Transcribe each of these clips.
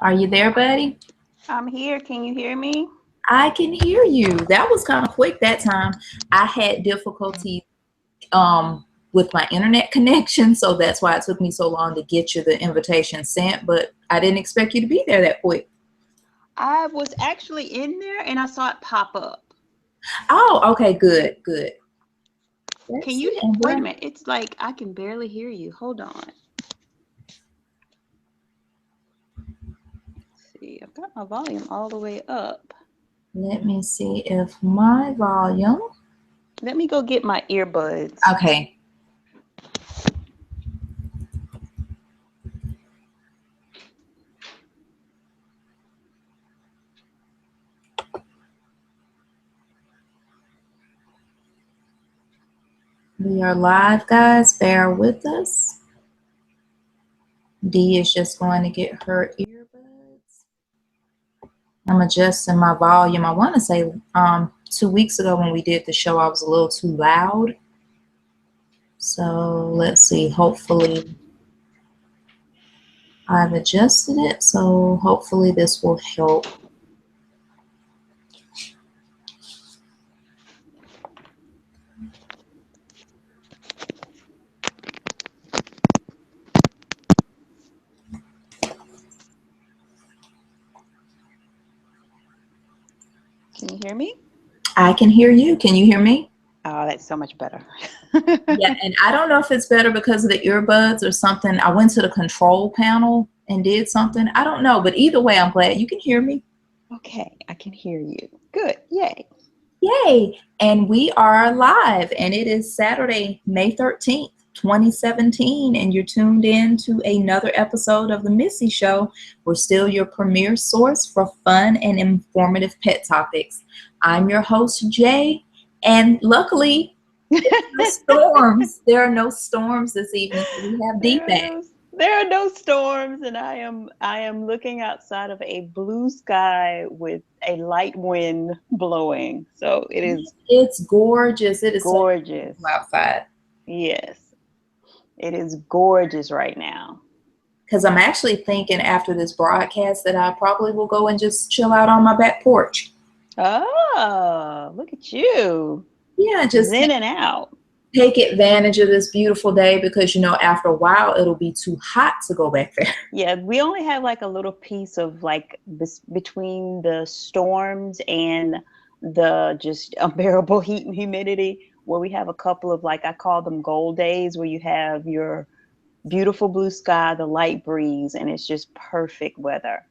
Are you there, buddy? I'm here. Can you hear me? I can hear you. That was kind of quick that time. I had difficulty with my internet connection, so that's why it took me so long to get you the invitation sent, but I didn't expect you to be there that quick. I was actually in there and I saw it pop up. Oh, okay, good. Can you wait a minute? It's like I can barely hear you. Hold on. Let's see, I've got my volume all the way up. Let me see if my volume. Let me go get my earbuds. Okay. We are live, guys. Bear with us. Dee is just going to get her earbuds. I'm adjusting my volume. I want to say 2 weeks ago when we did the show, I was a little too loud. So let's see. Hopefully I've adjusted it. So hopefully this will help. Can you hear me? I can hear you. Can you hear me? Oh, that's so much better. Yeah, and I don't know if it's better because of the earbuds or something. I went to the control panel and did something. I don't know, but either way, I'm glad you can hear me. Okay, I can hear you. Good. Yay. Yay. And we are live, and it is Saturday, May 13th, 2017, and you're tuned in to another episode of the Missy Show. We're still your premier source for fun and informative pet topics. I'm your host, Jay, and luckily, no storms. There are no storms this evening. So we have Dee back. There are no storms, and I am looking outside of a blue sky with a light wind blowing. So it is. It's gorgeous. It is gorgeous so outside. Yes, it is gorgeous right now. Because I'm actually thinking after this broadcast that I probably will go and just chill out on my back porch. Oh, look at you. Yeah, just in and out. Take advantage of this beautiful day because, you know, after a while, it'll be too hot to go back there. Yeah, we only have like a little piece of like this between the storms and the just unbearable heat and humidity where we have a couple of, like, I call them gold days, where you have your beautiful blue sky, the light breeze, and it's just perfect weather.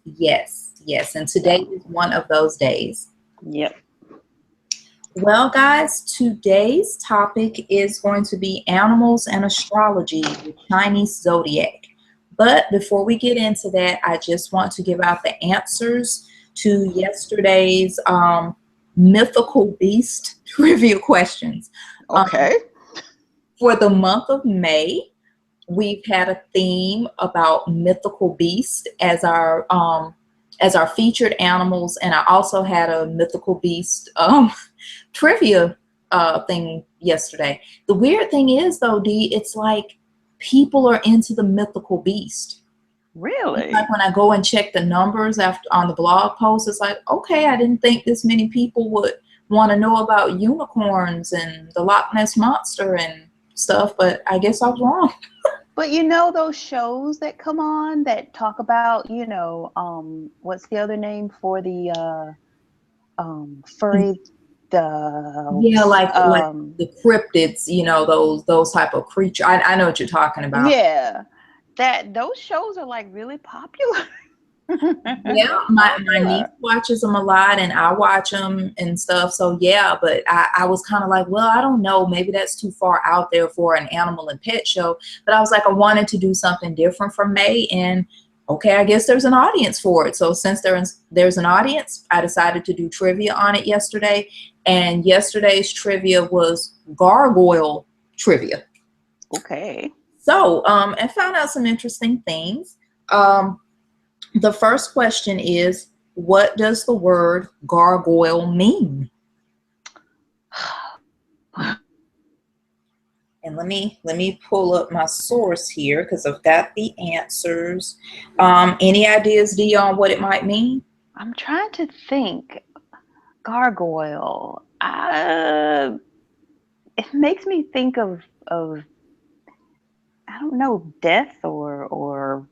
Yes. And today is one of those days. Yep. Well, guys, today's topic is going to be animals and astrology, the Chinese Zodiac. But before we get into that, I just want to give out the answers to yesterday's Mythical Beast Trivia questions. Okay. For the month of May, we've had a theme about mythical beast as our featured animals, and I also had a mythical beast trivia thing yesterday. The weird thing is, though, Dee, it's like people are into the mythical beast. Really? It's like when I go and check the numbers after on the blog post, it's like, okay, I didn't think this many people would want to know about unicorns and the Loch Ness Monster and stuff, but I guess I was wrong. But you know those shows that come on that talk about, you know, what's the other name for the furry, like the cryptids, you know, those type of creatures. I know what you're talking about. Yeah, those shows are like really popular. Yeah, my niece watches them a lot, and I watch them and stuff. So yeah, but I was kind of like, well, I don't know, maybe that's too far out there for an animal and pet show. But I was like, I wanted to do something different for May, and okay, I guess there's an audience for it. So since there's an audience, I decided to do trivia on it yesterday, and yesterday's trivia was gargoyle trivia. Okay. So and found out some interesting things. The first question is, what does the word gargoyle mean? And let me pull up my source here because I've got the answers. Any ideas, Dee, on what it might mean? I'm trying to think. Gargoyle. It makes me think of I don't know, death or.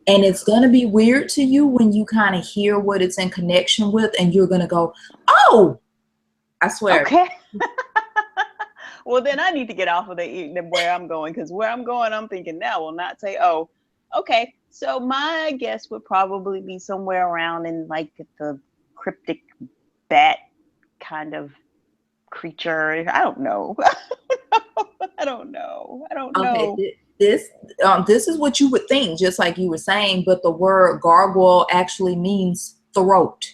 And it's going to be weird to you when you kind of hear what it's in connection with, and you're going to go, oh, I swear. Okay. Well, then I need to get off of where I'm going, because where I'm going, I'm thinking now will not say, oh, okay. So my guess would probably be somewhere around in like the cryptic bat kind of creature. I don't know. I don't know. Okay, this is what you would think, just like you were saying, but the word gargoyle actually means throat.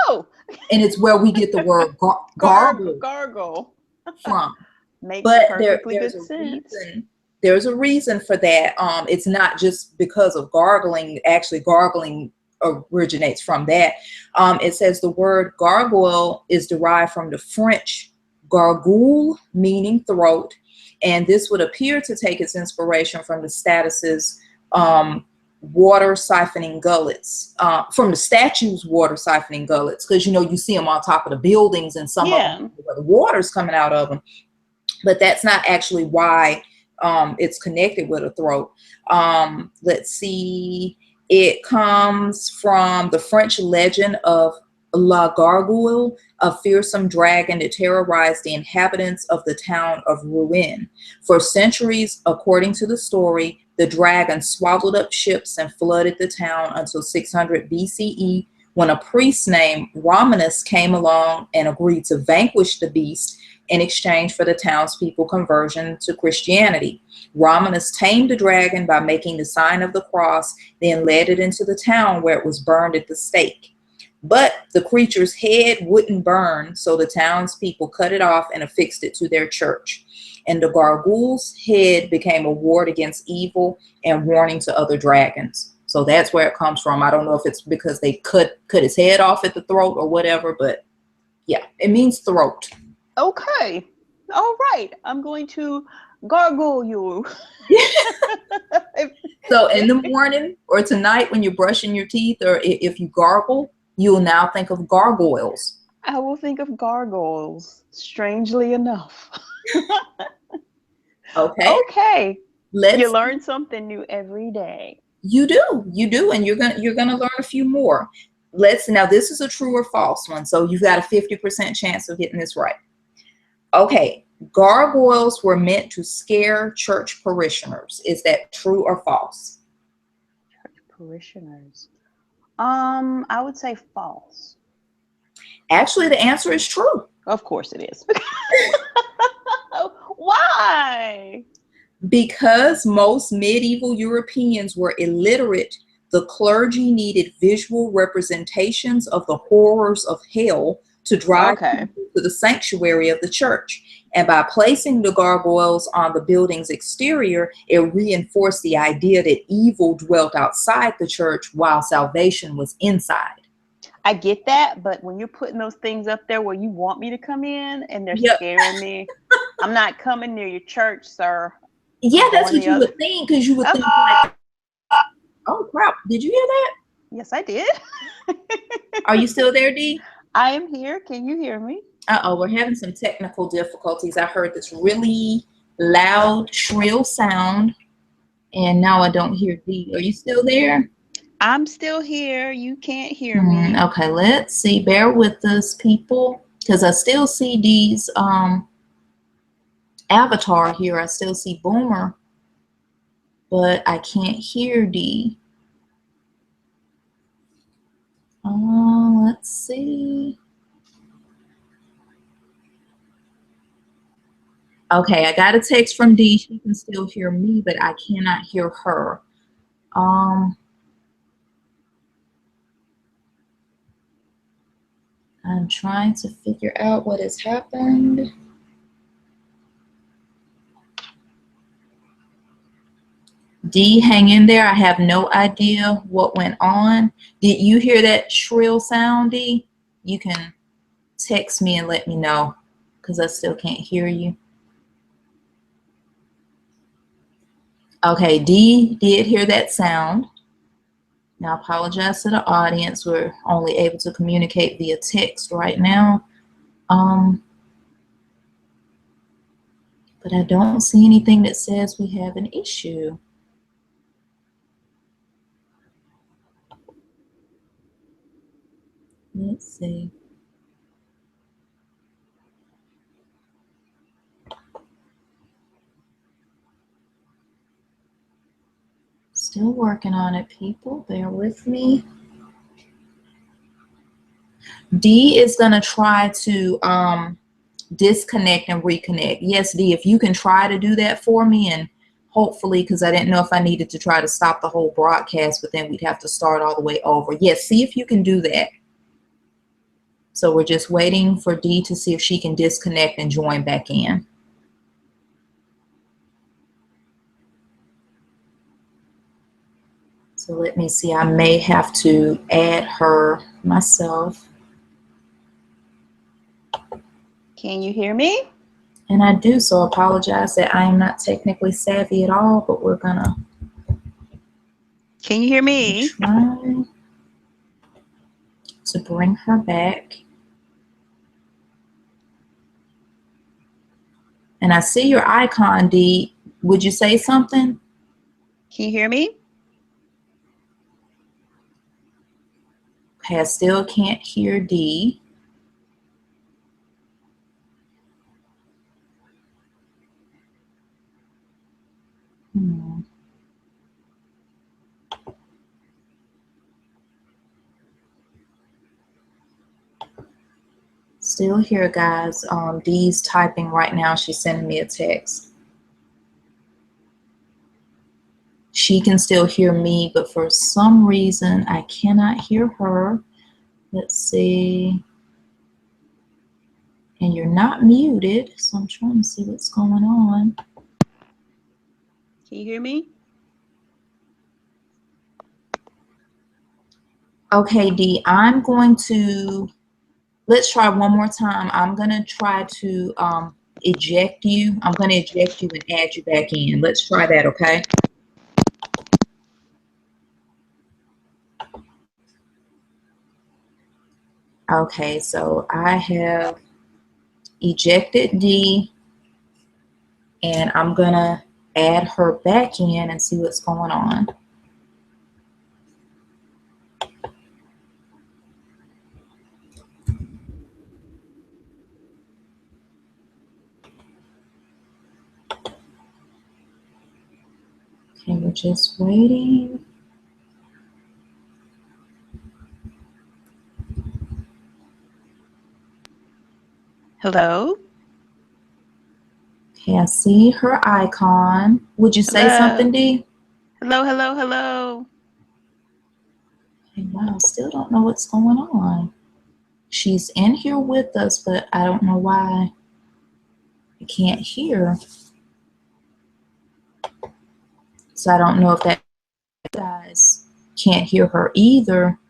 Oh, and it's where we get the word gargle from. Makes perfectly good sense. There's a reason for that. It's not just because of gargling. Actually, gargling originates from that. It says the word gargoyle is derived from the French gargoule, meaning throat, and this would appear to take its inspiration from the statues water siphoning gullets, from the statues water siphoning gullets, because you see them on top of the buildings, and some of them where the water's coming out of them, but that's not actually why it's connected with a throat. Let's see, it comes from the French legend of La Gargoyle, a fearsome dragon that terrorized the inhabitants of the town of Rouen. For centuries, according to the story, the dragon swallowed up ships and flooded the town until 600 BCE, when a priest named Romanus came along and agreed to vanquish the beast in exchange for the townspeople's conversion to Christianity. Romanus tamed the dragon by making the sign of the cross, then led it into the town where it was burned at the stake. But the creature's head wouldn't burn, so the townspeople cut it off and affixed it to their church. And the gargoyle's head became a ward against evil and warning to other dragons. So that's where it comes from. I don't know if it's because they cut his head off at the throat or whatever, but yeah, it means throat. Okay. All right. I'm going to gargle you. So in the morning or tonight when you're brushing your teeth, or if you gargle, you'll now think of gargoyles. I will think of gargoyles, strangely enough. Okay. You learn something new every day. You do, and you're gonna learn a few more. Now this is a true or false one, so you've got a 50% chance of getting this right. Okay, gargoyles were meant to scare church parishioners. Is that true or false? Church parishioners. I would say false. Actually, the answer is true. Of course it is. Why? Because most medieval Europeans were illiterate, the clergy needed visual representations of the horrors of hell to drive people to the sanctuary of the church. And by placing the gargoyles on the building's exterior, it reinforced the idea that evil dwelt outside the church while salvation was inside. I get that, but when you're putting those things up there where you want me to come in and they're scaring me, I'm not coming near your church, sir. Yeah, that's what you would think, because you would think like, oh crap, did you hear that? Yes, I did. Are you still there, Dee? I am here. Can you hear me? Uh-oh, we're having some technical difficulties. I heard this really loud, shrill sound, and now I don't hear Dee. Are you still there? I'm still here. You can't hear me. Okay, let's see. Bear with us, people, because I still see Dee's avatar here. I still see Boomer, but I can't hear Dee. Let's see. Okay, I got a text from Dee. She can still hear me, but I cannot hear her. I'm trying to figure out what has happened. Dee, hang in there. I have no idea what went on. Did you hear that shrill sound, Dee? You can text me and let me know, because I still can't hear you. Okay, D did hear that sound. Now, I apologize to the audience. We're only able to communicate via text right now. But I don't see anything that says we have an issue. Let's see. Still working on it, people. Bear with me. D is going to try to disconnect and reconnect. Yes, D, if you can try to do that for me, and hopefully, because I didn't know if I needed to try to stop the whole broadcast, but then we'd have to start all the way over. Yes, see if you can do that. So we're just waiting for D to see if she can disconnect and join back in. So let me see. I may have to add her myself. Can you hear me? And I do, so apologize that I am not technically savvy at all, but we're gonna. Can you hear me? Try to bring her back. And I see your icon, D. Would you say something? Can you hear me? Okay, I still can't hear D. Still here, guys. Dee's typing right now. She's sending me a text. She can still hear me, but for some reason, I cannot hear her. Let's see. And you're not muted, so I'm trying to see what's going on. Can you hear me? Okay, Dee, I'm going to, let's try one more time. I'm going to try to eject you. I'm going to eject you and add you back in. Let's try that, okay? Okay, so I have ejected Dee, and I'm going to add her back in and see what's going on. Okay, we're just waiting. Hello? Okay, I see her icon. Would you say something, Dee? Hello, hello, hello. Okay, wow, still don't know what's going on. She's in here with us, but I don't know why I can't hear. So I don't know if that guys can't hear her either.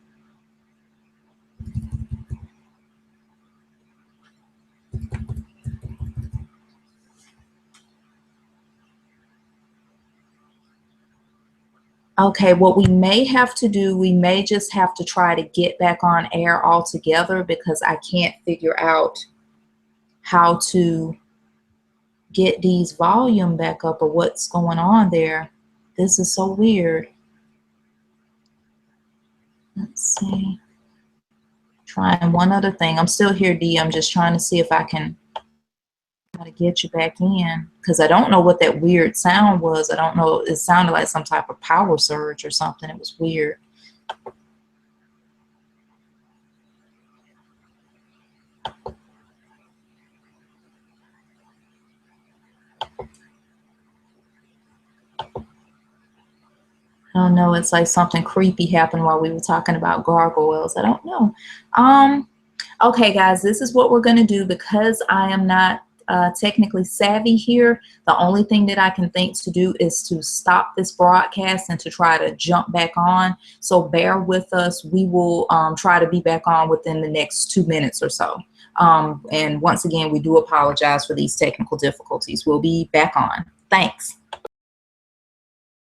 Okay, what we may have to do, we may just have to try to get back on air altogether, because I can't figure out how to get Dee's volume back up or what's going on there. This is so weird. Let's see. Trying one other thing. I'm still here, Dee. I'm just trying to see if I can try to get you back in, because I don't know what that weird sound was. I don't know. It sounded like some type of power surge or something. It was weird. I don't know. It's like something creepy happened while we were talking about gargoyles. I don't know. Okay, guys, this is what we're going to do. Because I am not technically savvy here, the only thing that I can think to do is to stop this broadcast and to try to jump back on. So bear with us. We will try to be back on within the next 2 minutes or so. And once again, we do apologize for these technical difficulties. We'll be back on. Thanks.